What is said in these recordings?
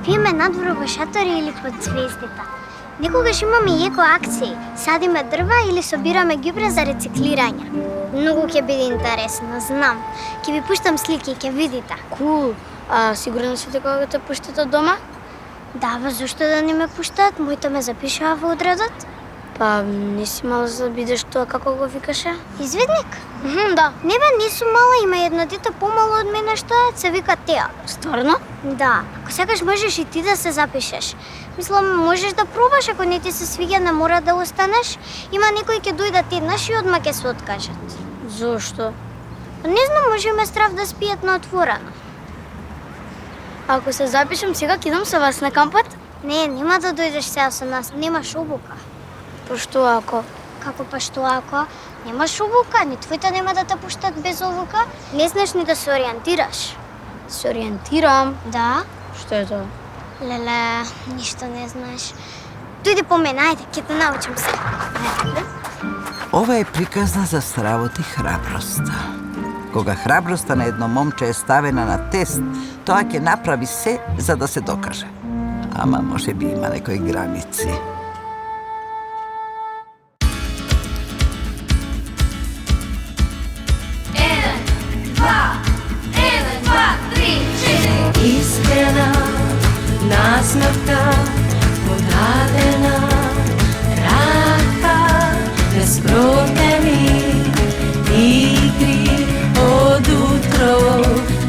спиеме надвор во шатори или под звездите. Некогаш имаме и еко акции, садиме дрва или собираме ѓубре за рециклирање. Многу ќе биде интересно, знам. Ќе ви пуштам слики, ќе видите. Кул. А сигурно си дека го те пуштат од дома? Да, зашто да не ме пуштаат? Моите ме запишаа во одредот. Па не си мала за да бидеш тоа како го викаше? Извидник? Да. Не бе, не сум мала, има едно дете помало од мене што се вика Теа. Стварно? Да, ако сакаш можеш и ти да се запишеш. Мислам, можеш да пробаш, ако не ти се свиѓа, не мора да останеш. Има некои ќе дојдат еднаш и одма ќе се откажат. Зошто? Не знам, може ме страв да спијат на отворено. Ако се запишам сега, ќе идам со вас на кампот? Не, нема да дојдеш сега со нас, немаш обука. Пошто ако? Како па што ако? Немаш обука, ни твоите нема да те пуштат без обука, не знаеш ни да се ориентираш. Се ориентирам. Да? Што е тоа? Леле, ништо не знаеш. Дојди по мене, ајде, ќе те научам се. Ова е приказна за стравот и храброста. Кога храброста на едно момче е ставена на тест, тоа ќе направи се за да се докаже. Ама може би има некои граници. Искрена, насмевка, подадена рака, неспротени игри од утро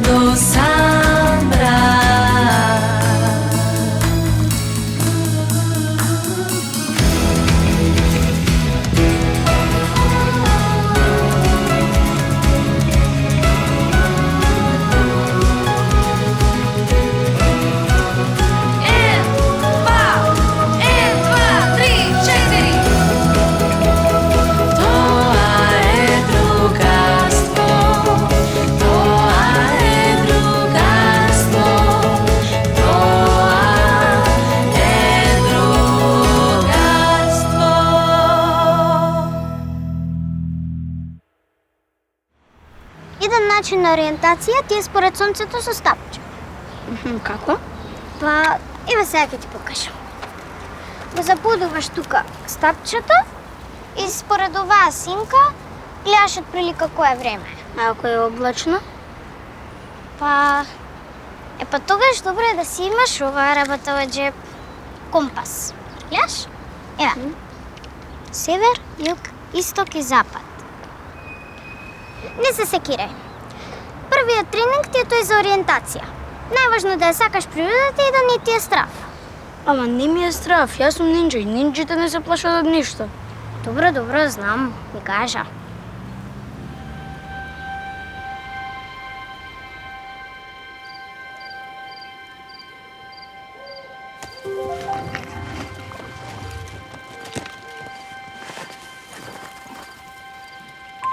до сам мрак. Еден начин на ориентација ти е според сонцето со стапче. Како? Па, еве сега ќе ти покажам. Го заподуваш тука стапчето и според оваа синка гледаш од прилика кое време е. А ако е облачно? Па тогаш добро е да си имаш оваа работа во джеб. Компас. Гледаш? Ева. Север, југ, исток и запад. Не се секирај. Првиот тренинг ти е тој за ориентација. Најважно да ја сакаш природата и да не ти е страв. Ама не ми е страв, јас сум нинџа и нинџите не се плашат од ништо. Добро, знам, ми кажа.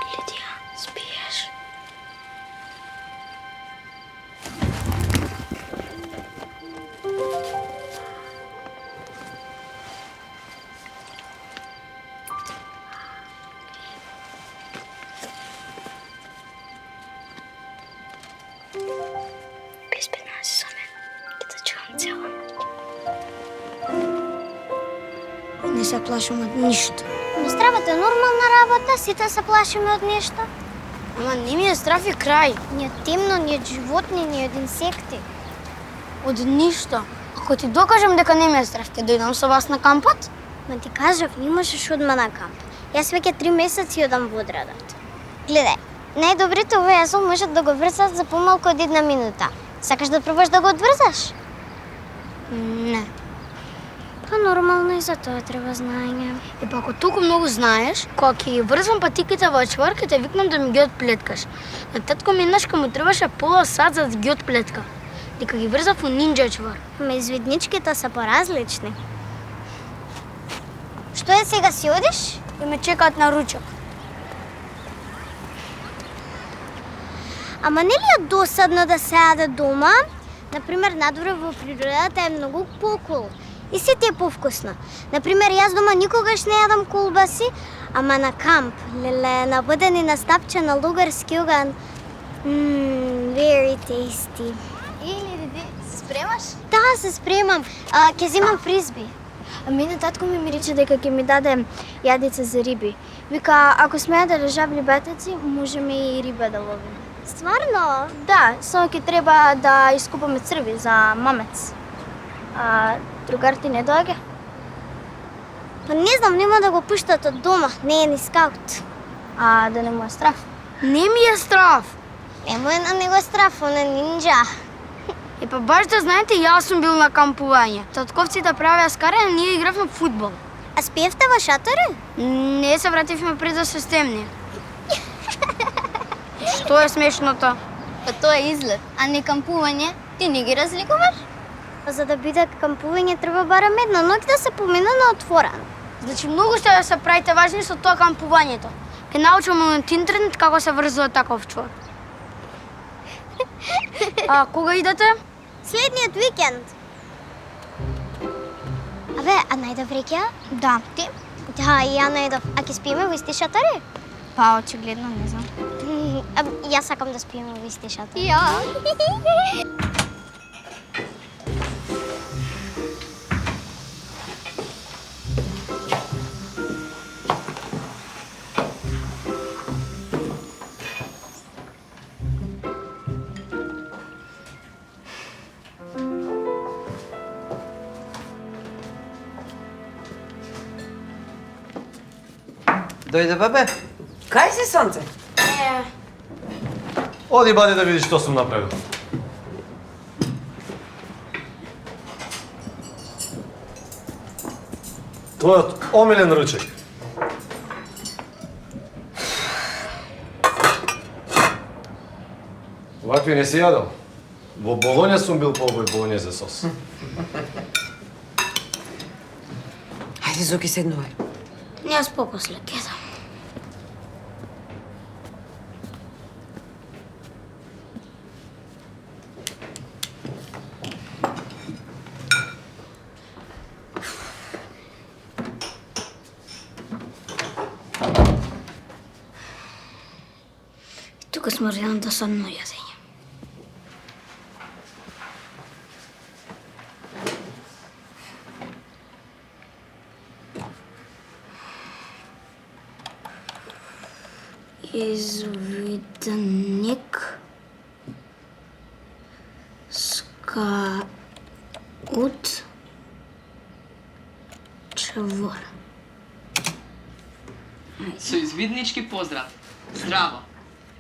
Лидија, спиеш? Безбедна си со мен. Ќе те чувам цела ноќ. Не се плашам од ништо. Но стравата е нормална работа, сите се плашиме од нешто. Ама не ми е страв и крај. Ни од темно, ни од животни, ни од инсекти. Од ништо. Ако ти докажам дека не ми е страв, ќе дојдам со вас на кампот? Ма ти кажав, не можеш одма на камп. Јас веќе 3 месеци одам во одредот. Гледај, најдобрите овој јазол можат да го врзат за помалку од 1 минута. Сакаш да пробаш да го одврзаш? Не. Па нормално и за тоа треба знаење. И па ако толку многу знаеш, кога ќе ги врзвам патиките во чвар, ќе те викнам да ми ги отплеткаш. На татко ми еднаш му требаше пола сат за да ги отплетка. Дека ги врзав во нинџа чвар. Ма извидничките се поразлични. Што е сега, си одиш? И ме чекаат на ручок. Ама не ли е досадно да се јаде дома? Например, надвор во природата е многу покул. И се ти е повкусно. Например, јас дома никогаш не јадам колбаси, ама на камп, леле, на воден и на стапче на лугарски оган. Very tasty. Или спремаш? Да, се спремам. Ќе земам фризби. А мене татко ми рече дека ќе ми даде јадица за риби. Вика, ако сме да режабли батеци, можеме и риба да ловиме. Стварно? Да, само ќе треба да искупаме црви за мамец. А другар ти не доаѓа? Па не знам, нема да го пуштат од дома. Не е ни скаут. А да не му е страф? Не ми е страф. Немој на него страф, он е нинджа. Е, па баш да знаете, јас сум бил на кампување. Татковците правеа скарење, ние игравме фудбал. А спиевте во шатори? Не се вративме пред да се стемни. Што е смешното? Па тоа е излет, а не кампување. Ти не ги разликуваш? За да биде кампување треба барем една ноќ да се помина на отворено. Значи многу сте да се правите важни со тоа кампувањето. Ке научиме од интернет како се врзува таков човек. А кога идете? Следниот викенд. Абе, а најдов рекја? Да. Ти? Да, и ја најдов. А ќе спиеме во исти шатори? Па очигледно не знам. Јас сакам да спиеме во исти шатори. Ја. Дојде, бабе. Кај си, сонце? Оди, баде, да видиш што сум направил. Твојот омилен ручек. Вакви не си јадал. Во Болоња сум бил по овој болонјезе сос. Ајде, Зоки, седнувај. Јас попосле ќе дам. Тука сме реално да садно јадење. Извидник скаут чвор. Со извиднички поздрав. Здраво.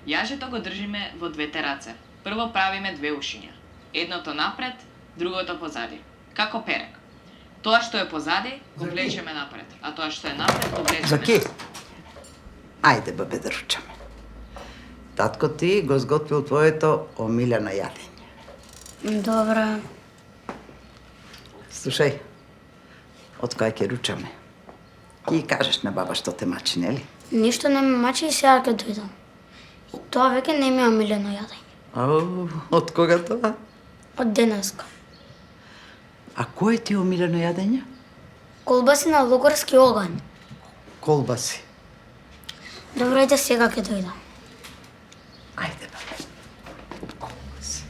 Јажето го држиме во двете раце. Прво правиме две ушиња. Едното напред, другото позади. Како перек. Тоа што е позади, го влечеме напред, а тоа што е напред, го влечеме Зоки, назад. ајде, бабе, да ручаме. Татко ти го сготвил твоето омилено јадење. Добра. Слушај, од кај ќе ручаме? Ќе кажеш на баба што те мачи, нели? Ништо не ме мачи и сега ќе дојдам. И тоа веќе не ми е омилено јадење. Од кога тоа? Од денеска. А кој ти е омилено јадење? Колбаси на лугарски оган. Колбаси. Добро, ајде сега ќе дојдам. Ајде, бабе. Колбаси.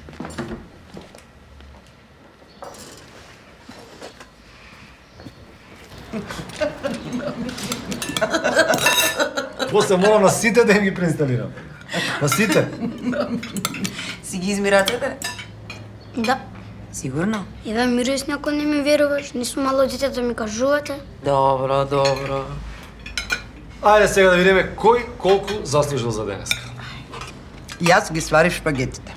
После морам на сите да им ги преинсталирам. На сите. Си ги измирате? Да. Сигурно? Еве мирис, ако не ми веруваш, не сум мало дете да ми кажувате. Добро, добро. Ајде сега да видиме кој колку заслужил за денеска. Јас ги сварив шпагетите.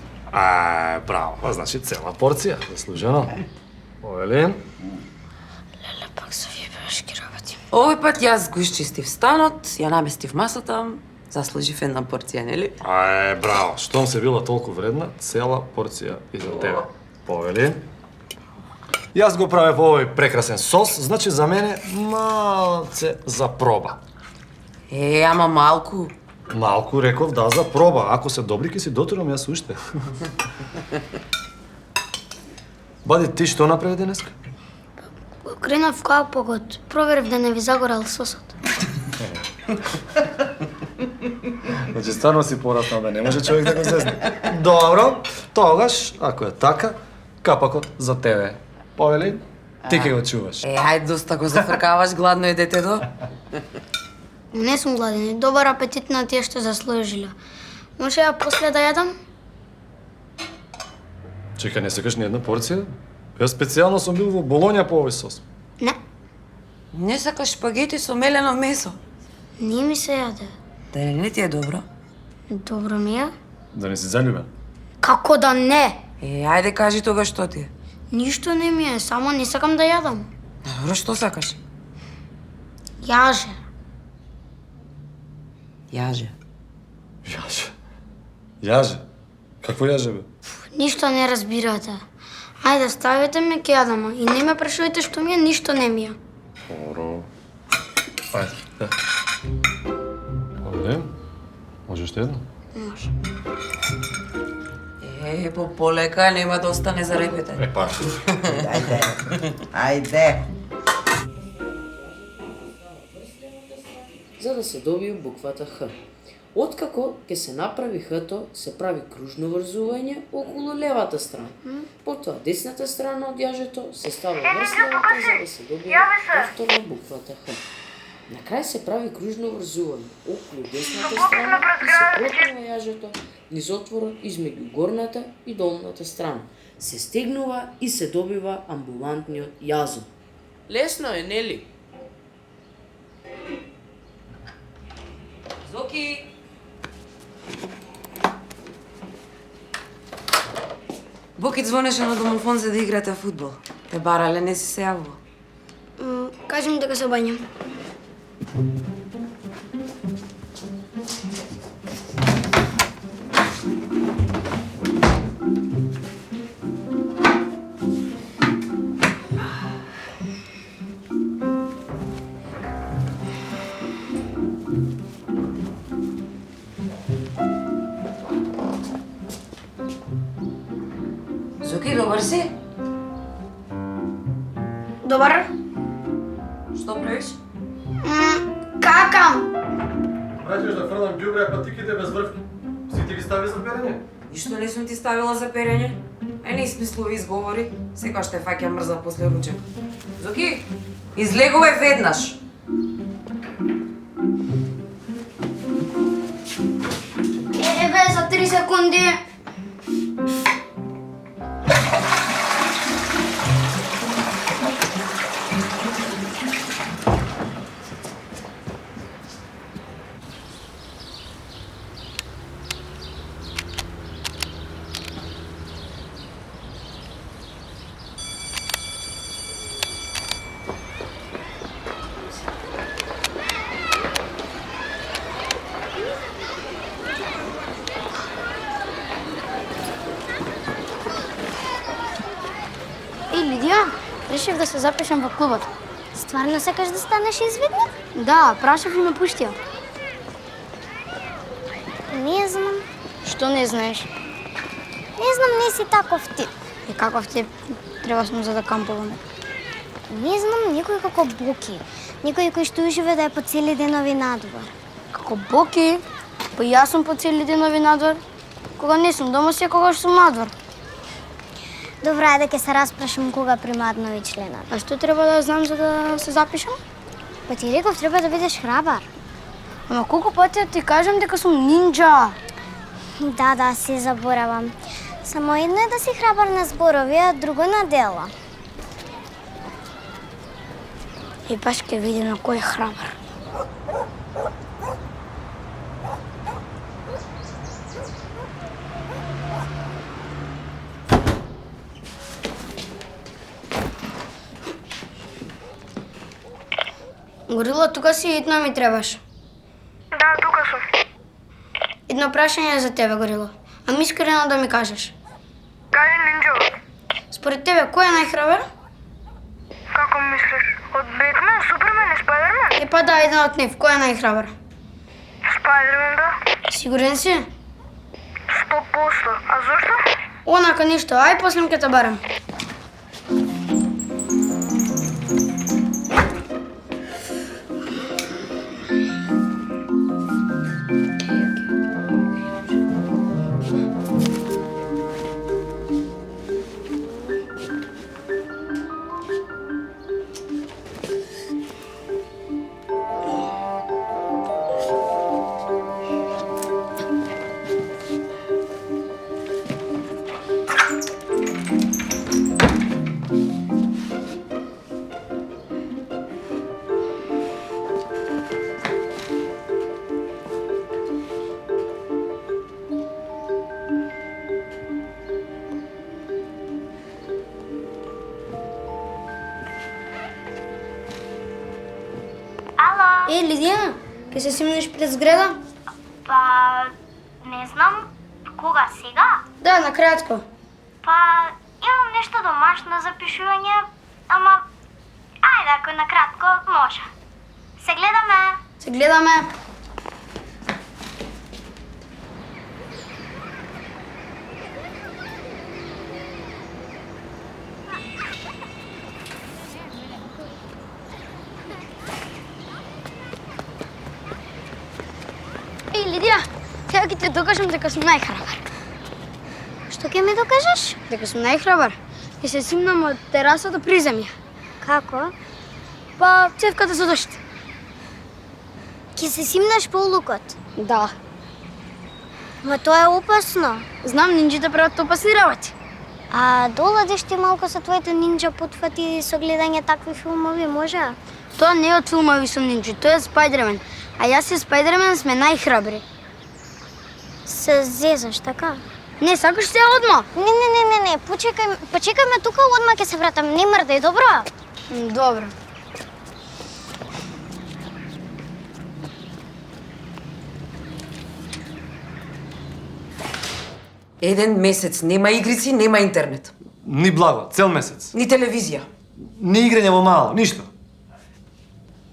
Браво. А значи цела порција, заслужено. Овелин. Леле, пак со вие бешки работи. Овој пат јас го исчистив станот, ја наместив масата, заслужив една порција, нели? Браво. Штом се била толку вредна, цела порција и за тебе. Повели. Јас го правев овој прекрасен сос, значи за мене малце за проба. Ама малку. Малку реков да за проба, ако се добри ќе си дотурам јас уште. Бади, ти што направи денеска? Го кренав као погод. Проверив да не ви загорал сосот. Значи стварно си пораснал да не може човек да го зезне. Добро, тогаш, ако е така, Капакот за тебе. Повели, ти ќе го чуваш. Ајде доста го зафркаваш, гладно е детето. Не сум гладен, добар апетит на тие што заслужило. Може ја после да јадам? Чека, не сакаш ни една порција? Јас специјално сум бил во Болоња по овој сос. Не, Не сакаш шпагети со мелено месо? не ми се јаде. Да не ти е добро? Добро ми е? Да не си заљубен? Како да не? Ајде кажи тога што ти е. Ништо не ми е, само не сакам да јадам. Добро, што сакаш? Јаже. Јаже. Јаже. Јаже? Какво јаже, бе? Ништо не разбирате. Ајде, ставете ме ќе јадам, и не ме прашувате што ми е, ништо не ми е. Добро. Ајде, да. Овде? Може уште едно? Може. Полека, нема да остане за репете. Па. Ајде. Ајде. За да се добие буквата Х. Откако ќе се направи Х-то, се прави кружно врзување околу левата страна. Потоа десната страна од јажето се става врз левата за да се добие повторно буквата Х. На крај се прави кружно врзување околу десната страна и се протнува јажето низ отворот измеѓу горната и долната страна. Се стегнува и се добива амбулантниот јазот. Лесно е, нели? Зоки! Боки звонеше на домофон за да играте фудбал. Те барале, не си се јавува. Кажем дека се бањам. Зоки, добар си? Добар? Што правиш? Какам! Враќаш да фрлам ѓубре, па тиките без врвки. Си ти ги стави за перење? Ништо не сум ти ставила за перење. Не смислови изговори. Секој ще фаќа мрза после ручек. Зоки, излегувај веднаш. Еве, за 3 секунди. Лидија, решив да се запишам во клубот. Стварно сакаш да станеш извидник? Да, прашав и ме пуштија. Не знам. Што не знаеш? Не знам, не си таков тип. И каков тип треба сум за да кампуваме? Не знам никој како Боки. Никој кој што уживе да е по цели денови надвор. Како Боки? Па јас сум по цели денови надвор. Кога не сум дома си, кога сум надвор. Добро, ајде ќе се распрашам кога примаат нови членови. А што треба да знам за да се запишам? Па ти реков треба да бидеш храбар. Ама колку пати ти кажам дека сум нинџа? Да, си заборавам. Само едно е да си храбар на зборови, а друго на дела. И баш ќе видиме кој е храбар. Горило, тука си, идно ми требаш. Да, тука сум. Едно прашање за тебе, Горило. Ам искрено да ми кажеш. Кажи, нинџа. Според тебе, кој е најхрабар? Како мислиш? Од Бетмен, Супермен и Спајдермен? Па да, еден од нив. Кој е најхрабар? Спајдермен, да. Сигурен си? 100%. А зошто? Онака ништо, ај после ќе те барам. Лидија, ке се симнеш пред зграда? Па, не знам, кога сега? Да, накратко. Па, имам нешто домашно за пишување, ама, ајде ако е накратко, може. Се гледаме. Се гледаме. Лидија, сега ќе ти докажам дека сум најхрабар. Што ќе ми докажеш? Дека сум најхрабар. Ќе се симнам од терасата при земја. Како? Па, цевката со дошт. Ќе се симнеш по улукот? Да. Ма тоа е опасно. Знам, нинџите прават опасни работи. А доладеш ти малку со твоите нинџа потфати со гледање такви филмови, може? Тоа не е од филмови со нинџи, тоа е Спајдермен. А јас и Спајдермен сме најхрабри. Се зезаш, така? Не, сакаш се одма? Не, почекај ме тука, одма ќе се вратам. Не мрдај, добро? Добро. Еден месец нема игрици, нема интернет. Ни благо, цел месец. Ни телевизија. Ни играње во мало, ништо.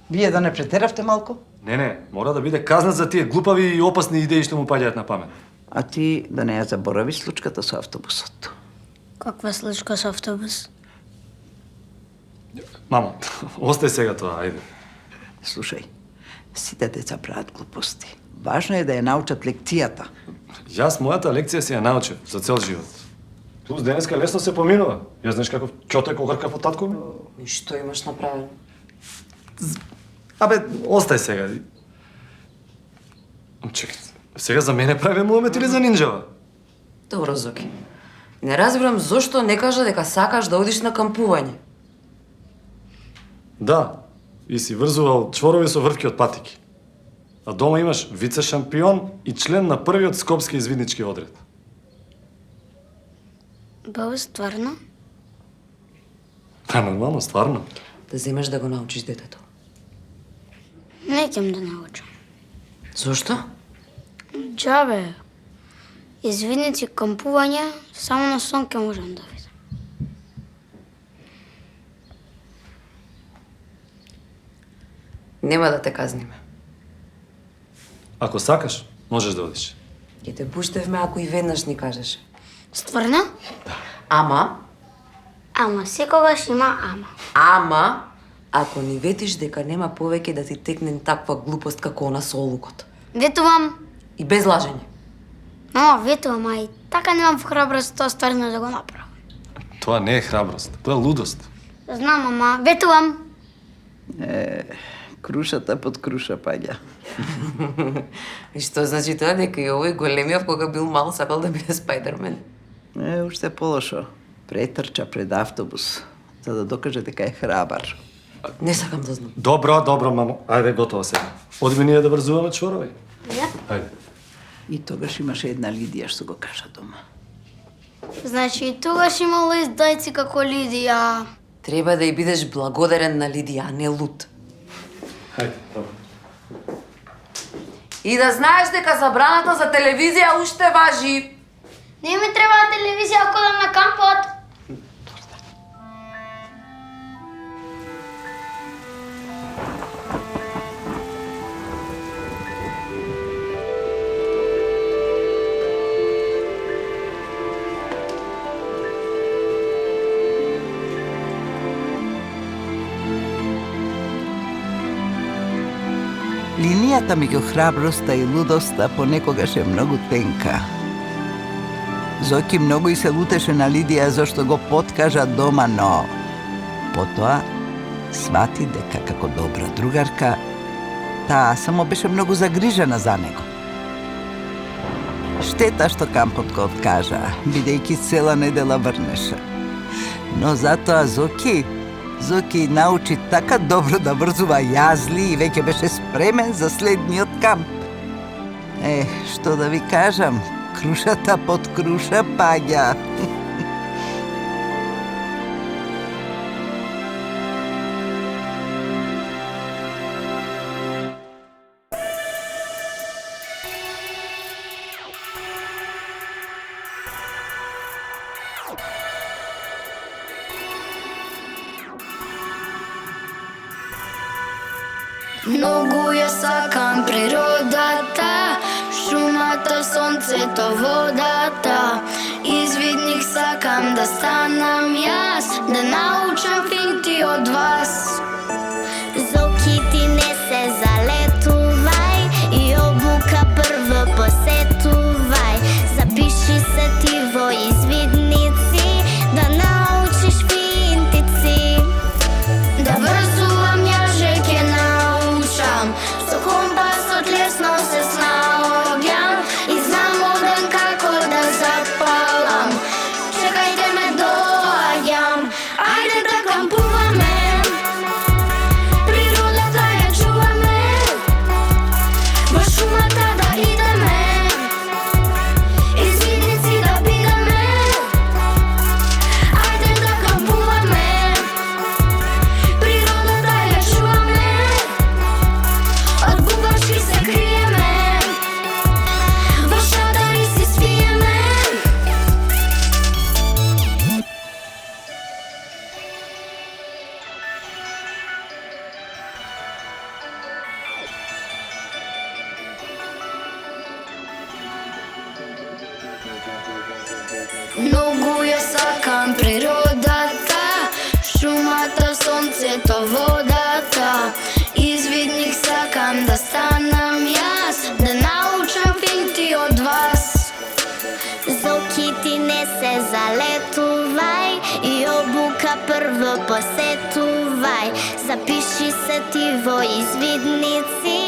Вие да не претеравте малку? Не, мора да биде казнат за тие глупави и опасни идеи што му паѓаат на памет. А ти да не ја заборавиш случката со автобусот. Каква случка со автобус? Мамо, остај сега тоа, ајде. Слушај, сите деца прават глупости. Важно е да ја научат лекцијата. Јас мојата лекција си ја научив за цел живот. Плюс денеска лесно се поминува. Ја знаеш каков чотек огркав од татко ми? И што имаш направено? Абе, остај сега. Чекай, сега за мене праве муамет или за нинџава? Добро, Зоки. Не разбирам зошто не кажа дека сакаш да одиш на кампување. Да, и си врзувал чворови со врвки од патики. А дома имаш вице-шампион и член на првиот скопски извиднички одред. Баба, стварно? Па нормално, стварно. Да земеш да го научиш детето. Не ќем да научам. Зошто? Џабе. Извидници кампување, само на сон ќе можам да видам. Нема да те казниме. Ако сакаш, можеш да одиш. Ќе те пуштевме ако и веднаш ни кажеш. Стварно? Ама, Ама секогаш има ама. ама, ако ни ветиш дека нема повеќе да ти текне таква глупост како она со олукот. Ветувам. И без лажење. Ветувам, а и така немам храброст тоа стварно да го направам. Тоа не е храброст, тоа е лудост. Знам, ама ветувам. Крушата под круша паѓа. И што значи тоа дека и овој големиот кога бил мал сакал да биде Спајдермен? Уште полошо. Претрча пред автобус, за да докаже дека е храбар. Не сакам да знам. Добро, мамо. Ајде, готово сега. Одиме ние да врзуваме чворови. Ајде. И тогаш имаше една Лидија што го кажа дома. Значи и тогаш имало издајци како Лидија. Треба да ја бидеш благодарен на Лидија, а не луд. Ајде, добро. И да знаеш дека забраната за телевизија уште важи. Не ми треба телевизија ако одам на кампот. Линијата меѓу храброста и лудоста понекогаш е многу тенка. Зоки многу и се лутеше на Лидија зашто го подкажа дома, но потоа свати дека како добра другарка, таа само беше многу загрижена за него. Штета што кампот го откажа, бидејќи цела недела врнеше. Но затоа Зоки научи така добро да врзува јазли и веќе беше спремен за следниот камп. Што да ви кажам, крушата под круша паѓа. Многу ја сакам природата, шумата, сонцето, водата. Извидник сакам да станам јас, да научам финти од вас. Зоки ти не се залетувај и обука прво посетувај. Запиши се ти во извидници, да научиш финтици. Да врзувам јаже ќе научам, со компасот лесно се снаоѓам и знам оден како да запалам. Чекајте ме, доаѓам, ајде да кампуваме, природата ја чуваме, во шумата да идеме, извидници да бидеме. Ајде да кампуваме, природата ја чуваме, од бубашки се криеме, во шатари си свиеме. Многу ја сакам природата, шумата, сонцето, водата. Извидник сакам да станам јас, да научам финти од вас. Зоки ти не се залетувај и обука прво посетувај. Запиши се ти во извидници,